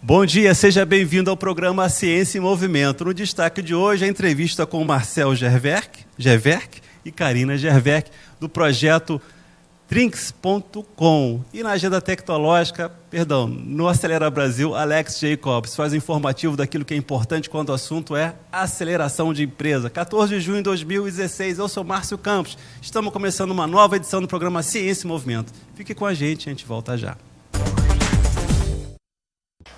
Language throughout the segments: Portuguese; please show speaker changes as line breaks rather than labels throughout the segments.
Bom dia, seja bem-vindo ao programa Ciência em Movimento. No destaque de hoje, a entrevista com Marcel Gerverk e Karina Gerverk, do projeto Trinx.com. E na agenda tecnológica, no Acelera Brasil, Alex Jacobs faz um informativo daquilo que é importante quando o assunto é aceleração de empresa. 14 de junho de 2016, eu sou Márcio Campos. Estamos começando uma nova edição do programa Ciência em Movimento. Fique com a gente volta já.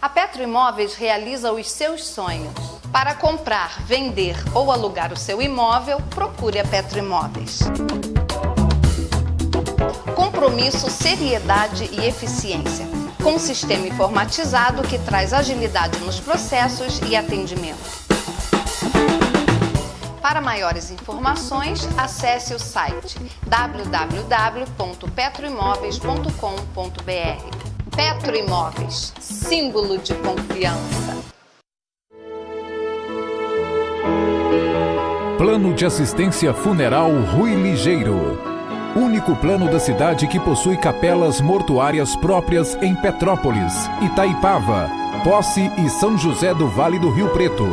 A Petro Imóveis realiza os seus sonhos. Para comprar, vender ou alugar o seu imóvel, procure a Petro Imóveis. Compromisso, seriedade e eficiência, com um sistema informatizado que traz agilidade nos processos e atendimento. Para maiores informações, acesse o site www.petroimoveis.com.br. Petro Imóveis, símbolo de confiança.
Plano de assistência funeral Rui Ligeiro. Único plano da cidade que possui capelas mortuárias próprias em Petrópolis, Itaipava, Posse e São José do Vale do Rio Preto.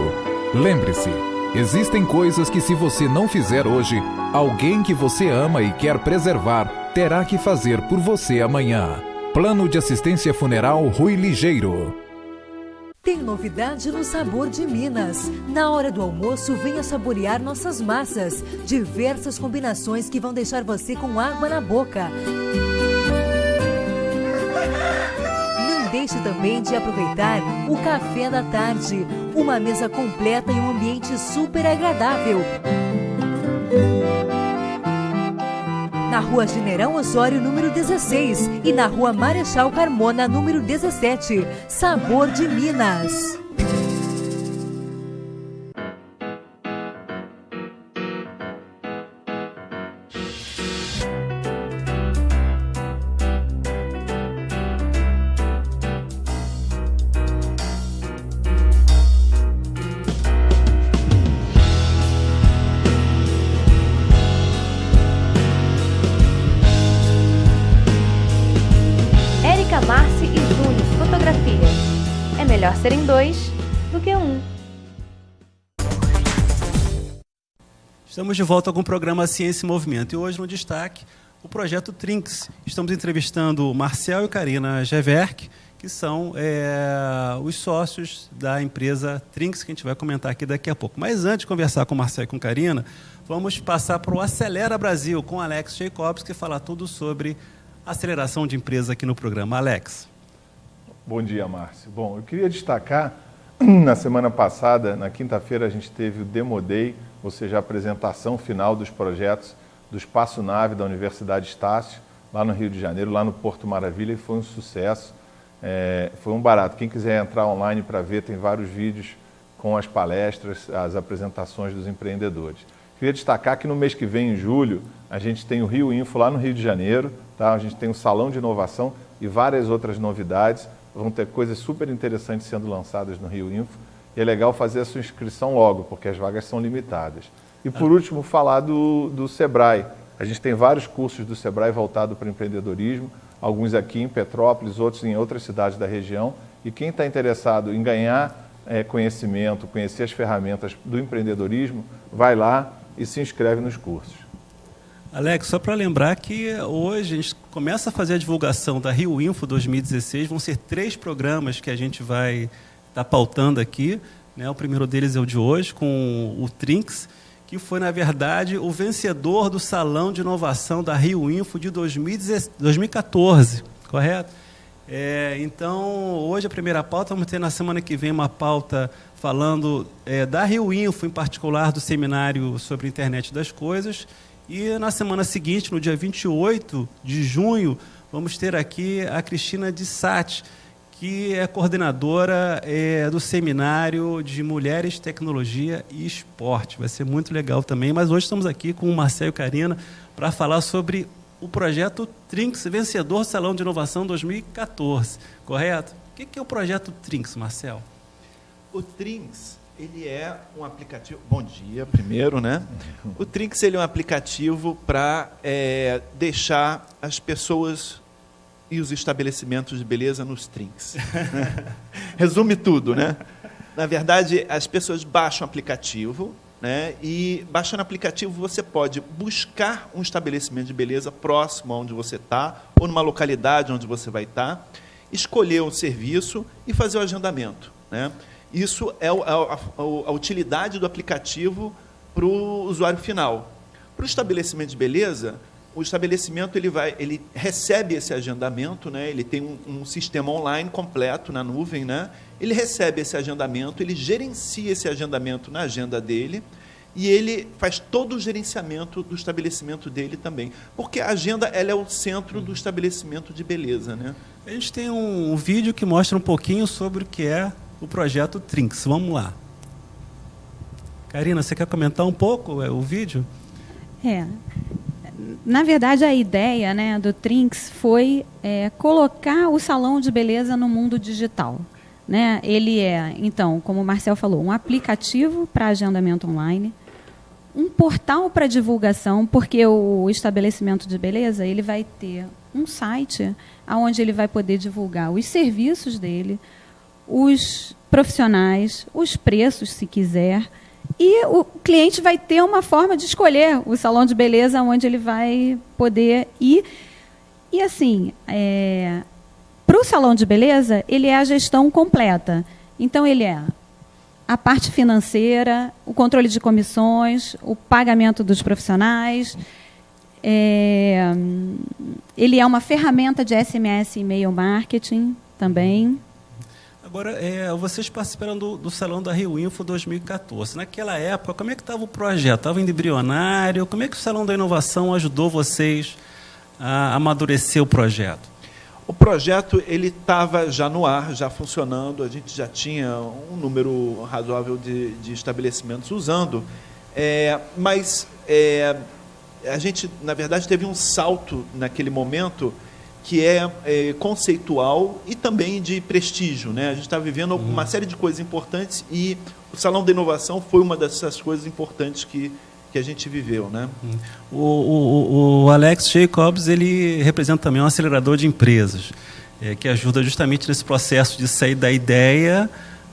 Lembre-se, existem coisas que se você não fizer hoje, alguém que você ama e quer preservar terá que fazer por você amanhã. Plano de assistência funeral Rui Ligeiro.
Tem novidade no Sabor de Minas. Na hora do almoço, venha saborear nossas massas. Diversas combinações que vão deixar você com água na boca. Não deixe também de aproveitar o café da tarde. Uma mesa completa e um ambiente super agradável. Na Rua General Osório, número 16, e na Rua Marechal Carmona, número 17. Sabor de Minas.
Melhor serem dois do que um.
Estamos de volta com o programa Ciência em Movimento. E hoje, no destaque, o projeto Trinx. Estamos entrevistando Marcel e Karina Gerverk, que são os sócios da empresa Trinx, que a gente vai comentar aqui daqui a pouco. Mas antes de conversar com o Marcel e com a Karina, vamos passar para o Acelera Brasil, com Alex Jacobs, que fala tudo sobre aceleração de empresa aqui no programa. Alex.
Bom dia, Márcio. Bom, eu queria destacar, na semana passada, na quinta-feira, a gente teve o Demo Day, ou seja, a apresentação final dos projetos do Espaço Nave da Universidade Estácio, lá no Rio de Janeiro, lá no Porto Maravilha, e foi um sucesso, foi um barato. Quem quiser entrar online para ver, tem vários vídeos com as palestras, as apresentações dos empreendedores. Queria destacar que no mês que vem, em julho, a gente tem o Rio Info lá no Rio de Janeiro, tá? A gente tem um salão de inovação e várias outras novidades. Vão ter coisas super interessantes sendo lançadas no Rio Info. E é legal fazer a sua inscrição logo, porque as vagas são limitadas. E por último, falar do Sebrae. A gente tem vários cursos do Sebrae voltados para o empreendedorismo, alguns aqui em Petrópolis, outros em outras cidades da região. E quem está interessado em ganhar conhecimento, conhecer as ferramentas do empreendedorismo, vai lá e se inscreve nos cursos.
Alex, só para lembrar que hoje a gente começa a fazer a divulgação da Rio Info 2016, vão ser 3 programas que a gente vai estar pautando aqui, né? O primeiro deles é o de hoje, com o Trinx, que foi, na verdade, o vencedor do Salão de Inovação da Rio Info de 2014, correto? Então, hoje a primeira pauta, vamos ter na semana que vem uma pauta falando da Rio Info, em particular do seminário sobre a Internet das Coisas. E na semana seguinte, no dia 28 de junho, vamos ter aqui a Cristina de Sati, que é coordenadora do Seminário de Mulheres, Tecnologia e Esporte. Vai ser muito legal também, mas hoje estamos aqui com o Marcel e Karina para falar sobre o projeto Trinx, vencedor do Salão de Inovação 2014, correto? O que é o projeto Trinx, Marcel?
O Trinx, ele é um aplicativo... Bom dia, primeiro, né? O Trinx, ele é um aplicativo para deixar as pessoas e os estabelecimentos de beleza nos trinks. Né? Resume tudo, né? Na verdade, as pessoas baixam o aplicativo, né? E baixando o aplicativo você pode buscar um estabelecimento de beleza próximo onde você está, ou numa localidade onde você vai estar, escolher um serviço e fazer o agendamento, né? Isso é a utilidade do aplicativo para o usuário final. Para o estabelecimento de beleza, o estabelecimento ele recebe esse agendamento, né? Ele tem um sistema online completo na nuvem, né? Ele recebe esse agendamento, ele gerencia esse agendamento na agenda dele e ele faz todo o gerenciamento do estabelecimento dele também. Porque a agenda ela é o centro do estabelecimento de beleza, né?
A gente tem um vídeo que mostra um pouquinho sobre o que é o projeto Trinks. Vamos lá. Karina, você quer comentar um pouco o vídeo?
Na verdade, a ideia, né, do Trinks foi colocar o salão de beleza no mundo digital. Né? Ele é, então, como o Marcel falou, um aplicativo para agendamento online, um portal para divulgação, porque o estabelecimento de beleza ele vai ter um site onde ele vai poder divulgar os serviços dele, os profissionais, os preços, se quiser, e o cliente vai ter uma forma de escolher o salão de beleza onde ele vai poder ir. E, assim, para o salão de beleza, ele é a gestão completa. Então, ele é a parte financeira, o controle de comissões, o pagamento dos profissionais. Ele é uma ferramenta de SMS e e-mail marketing também.
Agora, vocês participaram do Salão da Rio Info 2014. Naquela época, como é que estava o projeto? Estava embrionário? Como é que o Salão da Inovação ajudou vocês a amadurecer o projeto?
O projeto ele estava já no ar, já funcionando, a gente já tinha um número razoável de estabelecimentos usando, mas a gente, na verdade, teve um salto naquele momento que é conceitual e também de prestígio, né? A gente está vivendo uma série de coisas importantes e o Salão da Inovação foi uma dessas coisas importantes que a gente viveu, né?
O Alex Jacobs, ele representa também um acelerador de empresas, que ajuda justamente nesse processo de sair da ideia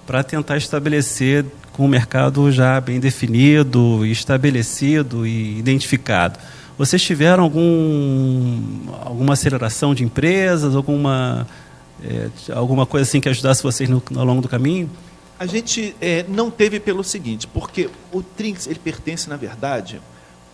para tentar estabelecer com o mercado já bem definido, estabelecido e identificado. Vocês tiveram alguma aceleração de empresas, alguma coisa assim que ajudasse vocês ao longo do caminho?
A gente não teve pelo seguinte, porque o Trinks, ele pertence, na verdade,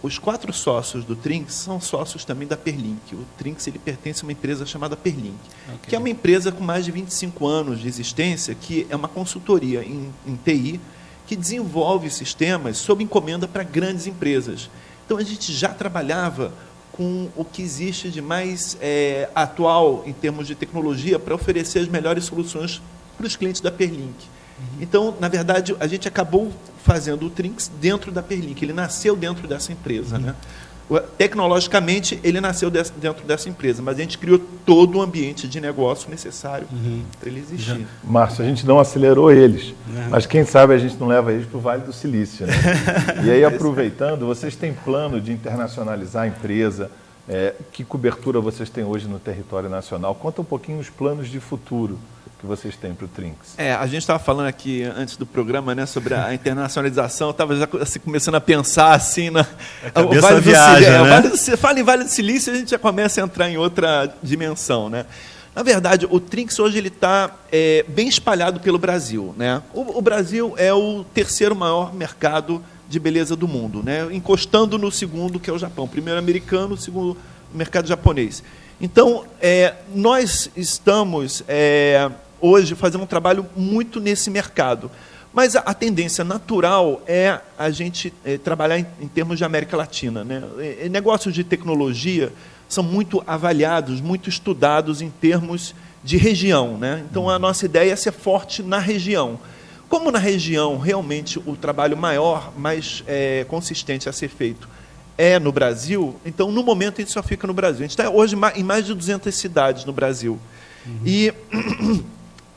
os 4 sócios do Trinks são sócios também da Perlink. O Trinks, ele pertence a uma empresa chamada Perlink, que é uma empresa com mais de 25 anos de existência, que é uma consultoria em TI, que desenvolve sistemas sob encomenda para grandes empresas. Então, a gente já trabalhava com o que existe de mais atual em termos de tecnologia para oferecer as melhores soluções para os clientes da Perlink. Então, na verdade, a gente acabou fazendo o Trinks dentro da Perlink. Ele nasceu dentro dessa empresa, né? Tecnologicamente, ele nasceu dentro dessa empresa, mas a gente criou todo o ambiente de negócio necessário para ele existir.
Márcio, a gente não acelerou eles, mas quem sabe a gente não leva eles para o Vale do Silício, né? E aí, aproveitando, vocês têm plano de internacionalizar a empresa? Que cobertura vocês têm hoje no território nacional? Conta um pouquinho os planos de futuro que vocês têm para o Trinks.
A gente estava falando aqui antes do programa, né, sobre a internacionalização. Eu estava já assim, começando a pensar assim na
o Vale do Silício.
Fala em Vale do Silício, a gente já começa a entrar em outra dimensão, né? Na verdade, o Trinks hoje ele está bem espalhado pelo Brasil, né? O Brasil é o 3º maior mercado de beleza do mundo, né? Encostando no segundo, que é o Japão. Primeiro americano, segundo mercado japonês. Então, nós estamos hoje fazendo um trabalho muito nesse mercado. Mas a tendência natural é a gente trabalhar em termos de América Latina, né? Negócios de tecnologia são muito avaliados, muito estudados em termos de região, né? Então, a nossa ideia é ser forte na região. Como na região, realmente, o trabalho maior, mais consistente a ser feito é no Brasil, então, no momento, a gente só fica no Brasil. A gente está hoje em mais de 200 cidades no Brasil. E,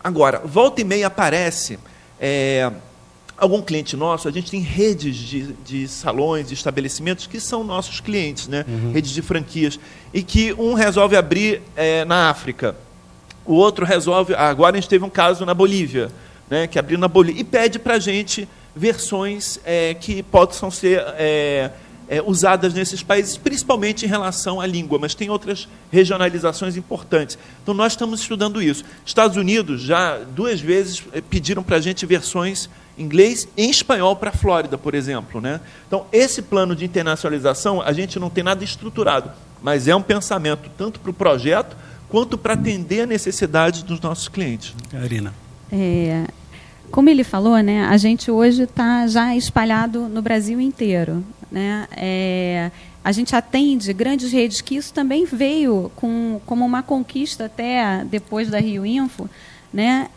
agora, volta e meia aparece algum cliente nosso, a gente tem redes de salões, de estabelecimentos que são nossos clientes, né? Redes de franquias, e que um resolve abrir na África, o outro resolve... Agora a gente teve um caso na Bolívia, né? Que abriu na Bolívia, e pede para a gente versões que possam ser usadas nesses países, principalmente em relação à língua, mas tem outras regionalizações importantes. Então, nós estamos estudando isso. Estados Unidos já 2 vezes pediram para a gente versões em inglês e em espanhol para a Flórida, por exemplo, né? Então, esse plano de internacionalização, a gente não tem nada estruturado, mas é um pensamento tanto para o projeto, quanto para atender a necessidade dos nossos clientes.
Arina.
Como ele falou, né, a gente hoje está já espalhado no Brasil inteiro, né? A gente atende grandes redes, que isso também veio como uma conquista até depois da Rio Info, né?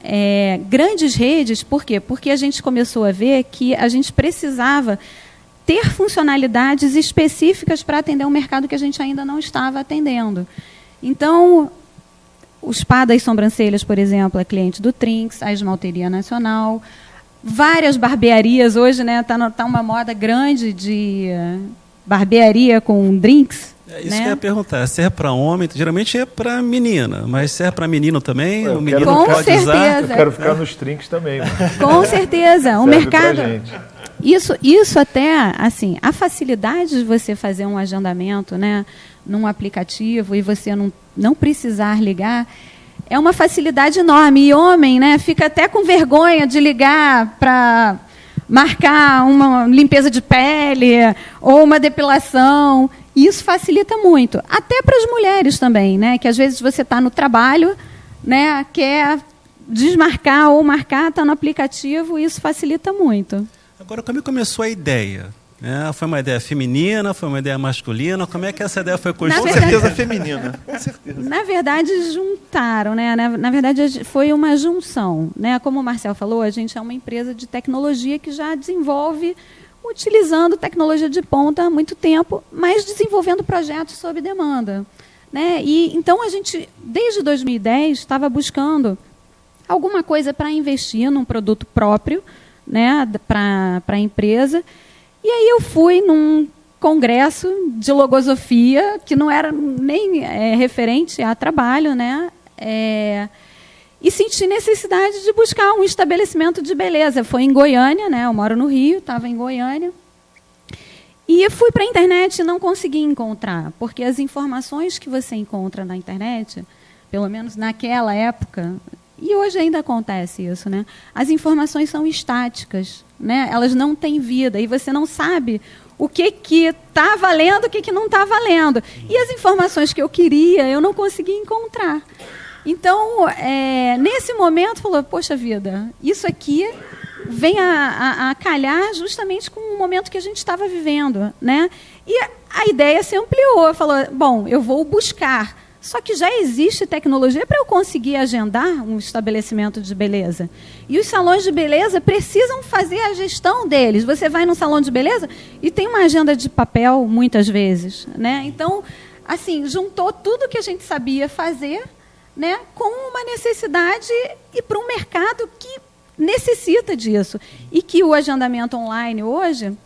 Grandes redes, por quê? Porque a gente começou a ver que a gente precisava ter funcionalidades específicas para atender um mercado que a gente ainda não estava atendendo. Então, o Spa das Sobrancelhas, por exemplo, é cliente do Trinks, a Esmalteria Nacional, várias barbearias hoje, né? Tá uma moda grande de barbearia com drinks.
Isso que eu ia perguntar, se é para homem, geralmente é para menina, mas se é para menino também, o menino pode usar.
Eu quero ficar nos Trinks também. Mano.
Com certeza, o mercado... Isso até, assim, a facilidade de você fazer um agendamento, né, num aplicativo e você não precisar ligar, é uma facilidade enorme. E homem, né, fica até com vergonha de ligar para marcar uma limpeza de pele ou uma depilação. E isso facilita muito. Até para as mulheres também, né, que às vezes você está no trabalho, né, quer desmarcar ou marcar, está no aplicativo, e isso facilita muito.
Agora, como começou a ideia? Foi uma ideia feminina, foi uma ideia masculina? Como é que essa ideia foi construída?
Com certeza feminina. Com certeza.
Na verdade, juntaram, né? Na verdade, foi uma junção, né? Como o Marcel falou, a gente é uma empresa de tecnologia que já desenvolve, utilizando tecnologia de ponta há muito tempo, mas desenvolvendo projetos sob demanda, né? E então a gente, desde 2010, estava buscando alguma coisa para investir num produto próprio, né, para a empresa. E aí eu fui num congresso de logosofia, que não era nem referente a trabalho, né, e senti necessidade de buscar um estabelecimento de beleza. Foi em Goiânia, né, eu moro no Rio, estava em Goiânia. E fui para a internet e não consegui encontrar, porque as informações que você encontra na internet, pelo menos naquela época... E hoje ainda acontece isso, né? As informações são estáticas, né? Elas não têm vida e você não sabe o que está valendo, o que não está valendo. E as informações que eu queria, eu não consegui encontrar. Então, nesse momento, falou, poxa vida, isso aqui vem a calhar justamente com o momento que a gente estava vivendo, né? E a ideia se ampliou, falou, bom, eu vou buscar. Só que já existe tecnologia para eu conseguir agendar um estabelecimento de beleza. E os salões de beleza precisam fazer a gestão deles. Você vai num salão de beleza e tem uma agenda de papel, muitas vezes, né? Então, assim, juntou tudo que a gente sabia fazer, né, com uma necessidade e para um mercado que necessita disso. E que o agendamento online hoje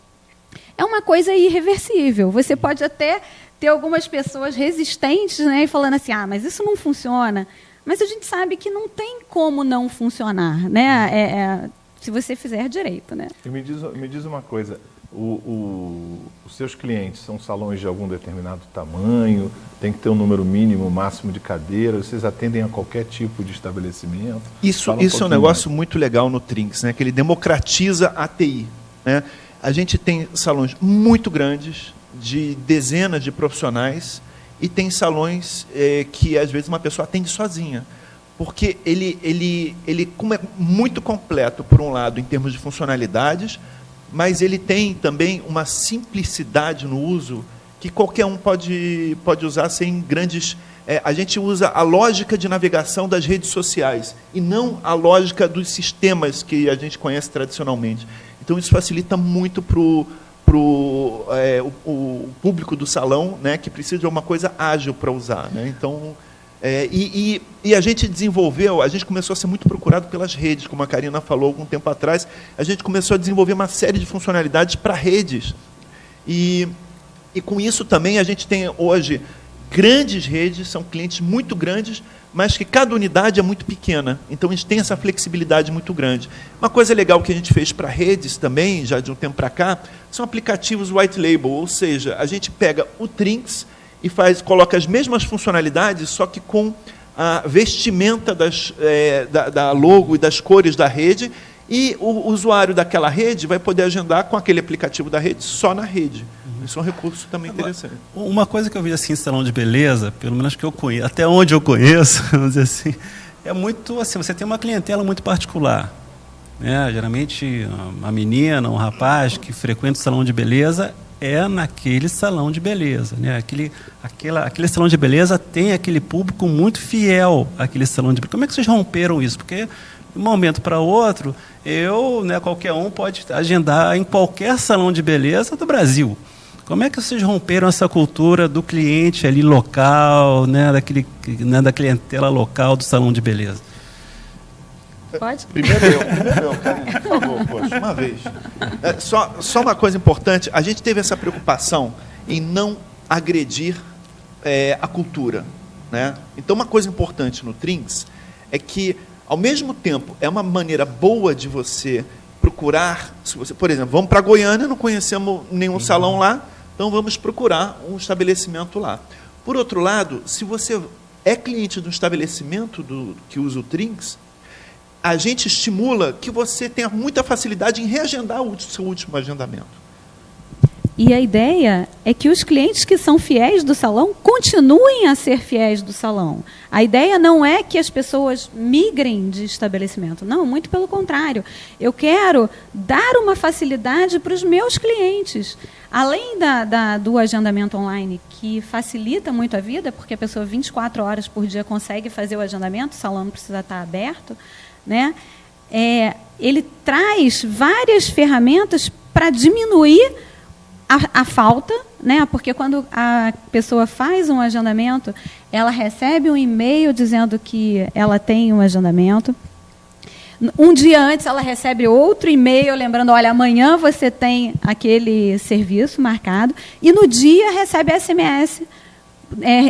é uma coisa irreversível. Você pode até... ter algumas pessoas resistentes, né, e falando assim, mas isso não funciona. Mas a gente sabe que não tem como não funcionar, né? Se você fizer direito, né?
E me diz uma coisa, os seus clientes são salões de algum determinado tamanho? Tem que ter um número mínimo, máximo de cadeiras? Vocês atendem a qualquer tipo de estabelecimento?
Isso é um negócio muito legal no Trinks, né? Que ele democratiza a TI, né? A gente tem salões muito grandes, de dezenas de profissionais, e tem salões que, às vezes, uma pessoa atende sozinha. Porque ele como é muito completo, por um lado, em termos de funcionalidades, mas ele tem também uma simplicidade no uso que qualquer um pode usar sem grandes... a gente usa a lógica de navegação das redes sociais e não a lógica dos sistemas que a gente conhece tradicionalmente. Então, isso facilita muito para o público do salão, né, que precisa de uma coisa ágil para usar, né? Então, E a gente desenvolveu, a gente começou a ser muito procurado pelas redes, como a Karina falou algum tempo atrás, a gente começou a desenvolver uma série de funcionalidades para redes. E com isso também a gente tem hoje grandes redes, são clientes muito grandes, mas que cada unidade é muito pequena. Então a gente tem essa flexibilidade muito grande. Uma coisa legal que a gente fez para redes também, já de um tempo para cá, são aplicativos white label, ou seja, a gente pega o Trinx e coloca as mesmas funcionalidades, só que com a vestimenta da logo e das cores da rede, e o usuário daquela rede vai poder agendar com aquele aplicativo da rede só na rede. Isso é um recurso também interessante.
Uma coisa que eu vejo assim em salão de beleza, pelo menos que eu conheço, até onde eu conheço, vamos dizer assim, é muito assim, você tem uma clientela muito particular. Né? Geralmente, uma menina, um rapaz que frequenta o salão de beleza é naquele salão de beleza. Né? Aquele salão de beleza tem aquele público muito fiel àquele salão de beleza. Como é que vocês romperam isso? Porque, de um momento para outro, qualquer um pode agendar em qualquer salão de beleza do Brasil. Como é que vocês romperam essa cultura do cliente ali local, né, da clientela local do salão de beleza?
Pode?
Primeiro eu, Karina, por favor, poxa, uma vez. Só uma coisa importante, a gente teve essa preocupação em não agredir a cultura. Né? Então, uma coisa importante no Trinx é que, ao mesmo tempo, é uma maneira boa de você procurar, se você, por exemplo, vamos para Goiânia, não conhecemos nenhum salão lá, então vamos procurar um estabelecimento lá. Por outro lado, se você é cliente de um estabelecimento que usa o Trinx, a gente estimula que você tenha muita facilidade em reagendar o seu último agendamento.
E a ideia é que os clientes que são fiéis do salão continuem a ser fiéis do salão. A ideia não é que as pessoas migrem de estabelecimento. Não, muito pelo contrário. Eu quero dar uma facilidade para os meus clientes. Além do agendamento online, que facilita muito a vida, porque a pessoa 24 horas por dia consegue fazer o agendamento, o salão não precisa estar aberto, né? Ele traz várias ferramentas para diminuir a falta, né? Porque quando a pessoa faz um agendamento, ela recebe um e-mail dizendo que ela tem um agendamento. Um dia antes, ela recebe outro e-mail lembrando, olha, amanhã você tem aquele serviço marcado. E no dia recebe SMS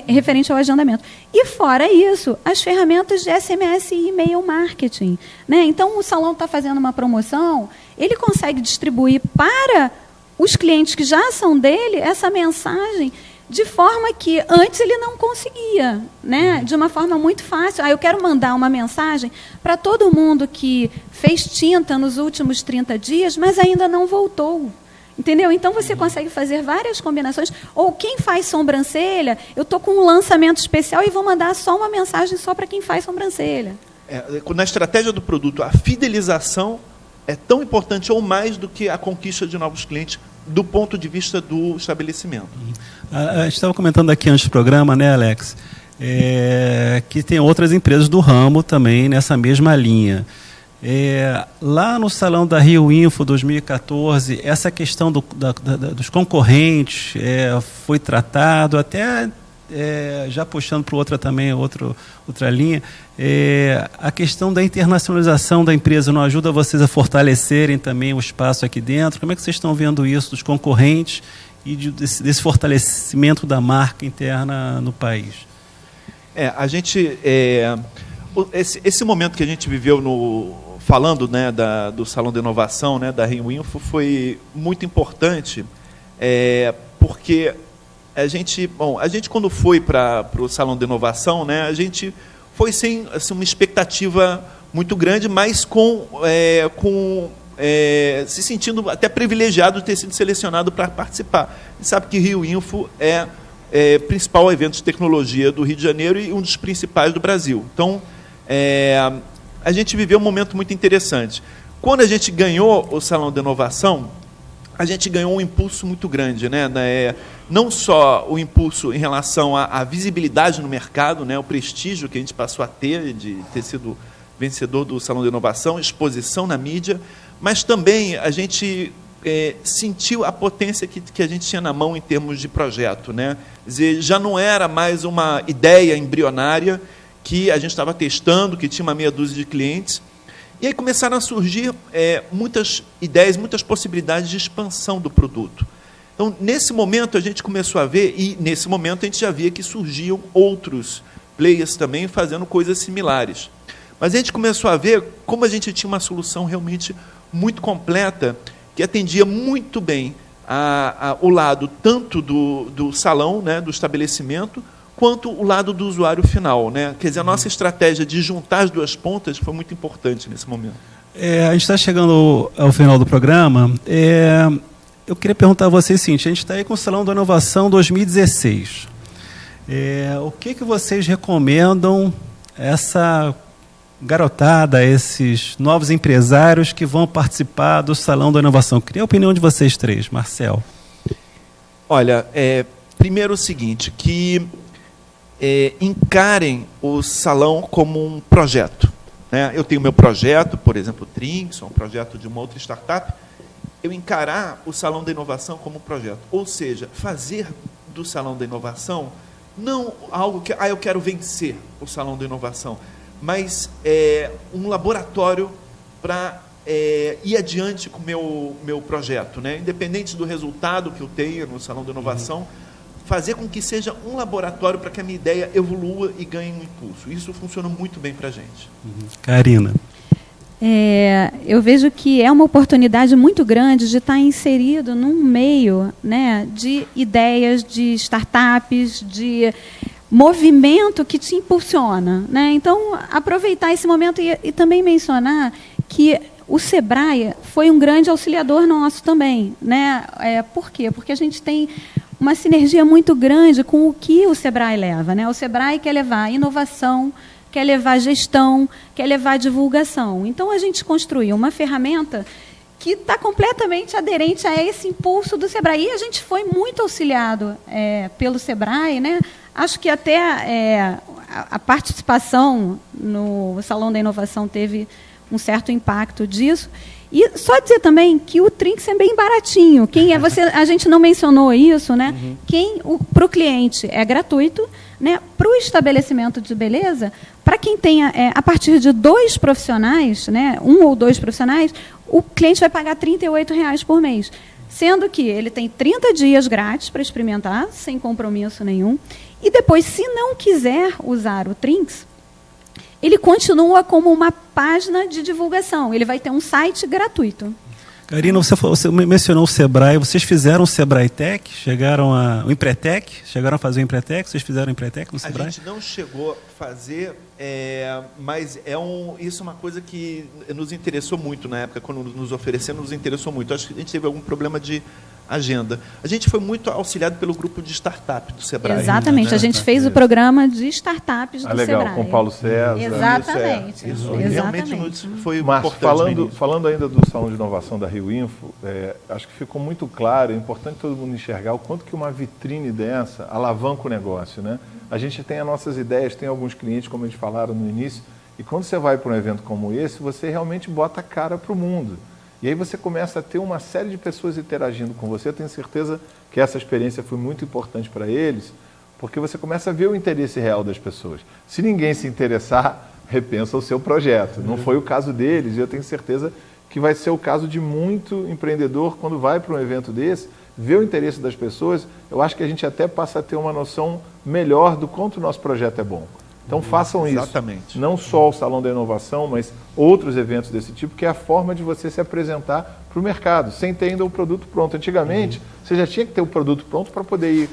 referente ao agendamento. E fora isso, as ferramentas de SMS e e-mail marketing. Né? Então, o salão está fazendo uma promoção, ele consegue distribuir para os clientes que já são dele essa mensagem de forma que antes ele não conseguia, né? De uma forma muito fácil. Eu quero mandar uma mensagem para todo mundo que fez tinta nos últimos 30 dias, mas ainda não voltou. Entendeu? Então, você consegue fazer várias combinações. Ou quem faz sobrancelha, eu estou com um lançamento especial e vou mandar só uma mensagem só para quem faz sobrancelha.
Na estratégia do produto, a fidelização é tão importante ou mais do que a conquista de novos clientes do ponto de vista do estabelecimento.
A gente estava comentando aqui antes do programa, né, Alex, que tem outras empresas do ramo também nessa mesma linha. Lá no Salão da Rio Info 2014, essa questão dos concorrentes foi tratado, até já puxando para outra linha, a questão da internacionalização da empresa não ajuda vocês a fortalecerem também o espaço aqui dentro? Como é que vocês estão vendo isso dos concorrentes e desse fortalecimento da marca interna no país?
A gente, esse momento que a gente viveu falando, né, do Salão de Inovação, né, da Rio Info, foi muito importante, porque a gente quando foi para o Salão de Inovação, né, a gente foi sem assim, uma expectativa muito grande, mas se sentindo até privilegiado de ter sido selecionado para participar. A gente sabe que Rio Info é o principal evento de tecnologia do Rio de Janeiro e um dos principais do Brasil. Então, a gente viveu um momento muito interessante. Quando a gente ganhou o Salão de Inovação, a gente ganhou um impulso muito grande, né? Não só o impulso em relação à visibilidade no mercado, né? O prestígio que a gente passou a ter de ter sido vencedor do Salão de Inovação, exposição na mídia, mas também a gente sentiu a potência que a gente tinha na mão em termos de projeto, né? Quer dizer, já não era mais uma ideia embrionária que a gente estava testando, que tinha uma meia dúzia de clientes. E aí começaram a surgir muitas ideias, muitas possibilidades de expansão do produto. Então, nesse momento, a gente começou a ver, e nesse momento a gente já via que surgiam outros players também fazendo coisas similares. Mas a gente começou a ver como a gente tinha uma solução realmente muito completa, que atendia muito bem o lado tanto do salão, né, do estabelecimento, quanto o lado do usuário final, né? Quer dizer, a nossa estratégia de juntar as duas pontas foi muito importante nesse momento.
A gente está chegando ao final do programa. Eu queria perguntar a vocês o seguinte: a gente está aí com o Salão da Inovação 2016. O que vocês recomendam essa garotada, esses novos empresários que vão participar do Salão da Inovação? Queria a opinião de vocês três. Marcel.
Olha, primeiro o seguinte, que encarem o salão como um projeto, né? Eu tenho meu projeto, por exemplo, o Trinks, um projeto de uma outra startup. Eu encarar o Salão da Inovação como um projeto. Ou seja, fazer do Salão da Inovação não algo que eu quero vencer o Salão da Inovação, mas um laboratório para ir adiante com o meu projeto, né? Independente do resultado que eu tenha no Salão da Inovação, fazer com que seja um laboratório para que a minha ideia evolua e ganhe um impulso. Isso funciona muito bem para a gente.
Karina.
Eu vejo que é uma oportunidade muito grande de estar inserido num meio, né, de ideias, de startups, de movimento que te impulsiona, né? Então, aproveitar esse momento e também mencionar que o Sebrae foi um grande auxiliador nosso também, né? Por quê? Porque a gente tem uma sinergia muito grande com o que o Sebrae leva, né? O Sebrae quer levar inovação, quer levar gestão, quer levar divulgação. Então, a gente construiu uma ferramenta que está completamente aderente a esse impulso do Sebrae. E a gente foi muito auxiliado pelo Sebrae, né? Acho que até a participação no Salão da Inovação teve um certo impacto disso. E só dizer também que o Trinks é bem baratinho. A gente não mencionou isso, né? Para o cliente é gratuito, né? Para o estabelecimento de beleza, para quem tenha a partir de 2 profissionais, né? 1 ou 2 profissionais, o cliente vai pagar R$ 38,00 por mês. Sendo que ele tem 30 dias grátis para experimentar, sem compromisso nenhum. E depois, se não quiser usar o Trinks, ele continua como uma página de divulgação. Ele vai ter um site gratuito.
Karina, você mencionou o Sebrae. Vocês fizeram o Sebrae Tech? O Empretec? Chegaram a fazer o Empretec? Vocês fizeram o Empretec no Sebrae?
A gente não chegou a fazer, mas isso é uma coisa que nos interessou muito na época, quando nos ofereceram, nos interessou muito. Acho que a gente teve algum problema de agenda. A gente foi muito auxiliado pelo grupo de startup do Sebrae.
Exatamente, a gente fez o programa de startups do
legal,
Sebrae.
Com o Paulo César.
Exatamente.
Isso realmente foi
Márcio,
importante.
falando ainda do Salão de Inovação da Rio Info, acho que ficou muito claro, é importante todo mundo enxergar o quanto que uma vitrine dessa alavanca o negócio, né? A gente tem as nossas ideias, tem alguns clientes, como eles falaram no início, e quando você vai para um evento como esse, você realmente bota a cara para o mundo. E aí você começa a ter uma série de pessoas interagindo com você. Eu tenho certeza que essa experiência foi muito importante para eles, porque você começa a ver o interesse real das pessoas. Se ninguém se interessar, repensa o seu projeto. Não foi o caso deles, e eu tenho certeza que vai ser o caso de muito empreendedor quando vai para um evento desse, vê o interesse das pessoas. Eu acho que a gente até passa a ter uma noção melhor do quanto o nosso projeto é bom. Então façam isso.
Exatamente.
Não só o Salão da Inovação, mas outros eventos desse tipo, que é a forma de você se apresentar para o mercado, sem ter ainda o produto pronto. Antigamente, você já tinha que ter o produto pronto para poder ir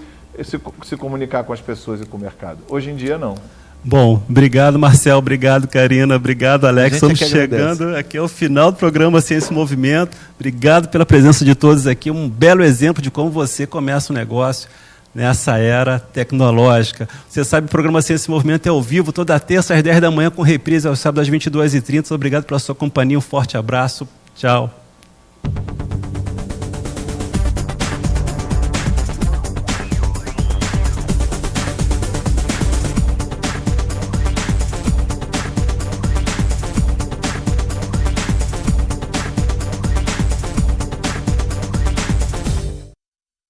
se comunicar com as pessoas e com o mercado. Hoje em dia, não.
Bom, obrigado, Marcel, obrigado, Karina, obrigado, Alex. Estamos chegando aqui ao final do programa Ciência e Movimento. Obrigado pela presença de todos aqui. Um belo exemplo de como você começa um negócio nessa era tecnológica. Você sabe, o programa Ciência e Movimento é ao vivo, toda terça às 10 da manhã, com reprise aos sábados às 22h30. Obrigado pela sua companhia, um forte abraço. Tchau.